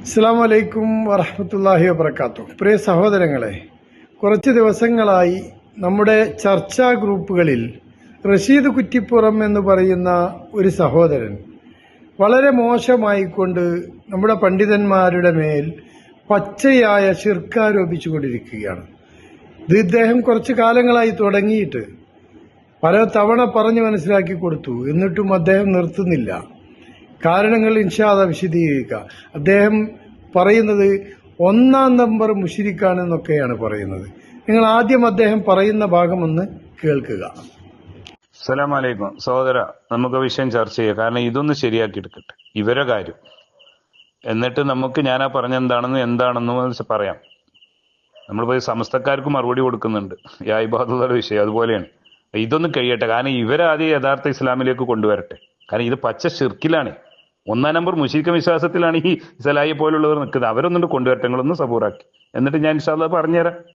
അസ്സലാമു അലൈക്കും വറഹ്മത്തുള്ളാഹി വബറകാതുഹു. പ്രിയ സഹോദരങ്ങളെ, കുറച്ച് ദിവസങ്ങളായി നമ്മുടെ ചർച്ചാ ഗ്രൂപ്പുകളിൽ റഷീദ് കുറ്റിപ്പുറം എന്ന് പറയുന്ന ഒരു സഹോദരൻ വളരെ മോശമായിക്കൊണ്ട് നമ്മുടെ പണ്ഡിതന്മാരുടെ മേൽ പച്ചയായ ശിർക്കാരോപിച്ചുകൊണ്ടിരിക്കുകയാണ്. ഇത് ഇദ്ദേഹം കുറച്ച് കാലങ്ങളായി തുടങ്ങിയിട്ട് പല തവണ പറഞ്ഞു മനസ്സിലാക്കി കൊടുത്തു. എന്നിട്ടും അദ്ദേഹം നിർത്തുന്നില്ല. കാരണങ്ങൾ ഇൻഷാ അല്ലാഹ് വിശദീകരിക്കുക. അദ്ദേഹം പറയുന്നത് 1-ാം നമ്പർ മുശ്രിക്കാണെന്നൊക്കെയാണ് പറയുന്നത്. നിങ്ങൾ ആദ്യം അദ്ദേഹം പറയുന്ന ഭാഗം ഒന്ന് കേൾക്കുക. അസ്സലാമു അലൈക്കും. സഹോദര, നമുക്ക് വിഷയം ചർച്ച ചെയ്യാം. കാരണം ഇതൊന്ന് ശരിയാക്കി എടുക്കട്ടെ, ഇവരെ കാര്യം. എന്നിട്ട് നമുക്ക് ഞാനാ എന്താണെന്ന് പറയാം. നമ്മളിപ്പോ സമസ്തക്കാർക്ക് മറുപടി കൊടുക്കുന്നുണ്ട്, യാ ഇബാദുള്ളയുടെ വിഷയം അതുപോലെയാണ്. ഇതൊന്ന് കഴിയട്ടെ. കാരണം ഇവരാദ്യം യഥാർത്ഥ ഇസ്ലാമിലേക്ക് കൊണ്ടുവരട്ടെ. കാരണം ഇത് പച്ച ഷിർക്കിലാണ്. 1-ാം നമ്പർ മുശ്രിക്ക വിശ്വാസത്തിലാണ് ഈ സലാഹിയെ പോലുള്ളവർ നിൽക്കുന്നത്. അവരൊന്നുകൊണ്ട് കൊണ്ടുവരട്ടെ, നിങ്ങളൊന്ന് സബൂറാക്കി. എന്നിട്ട് ഞാൻ ഇൻഷാ അല്ലാഹ് പറഞ്ഞുതരാം.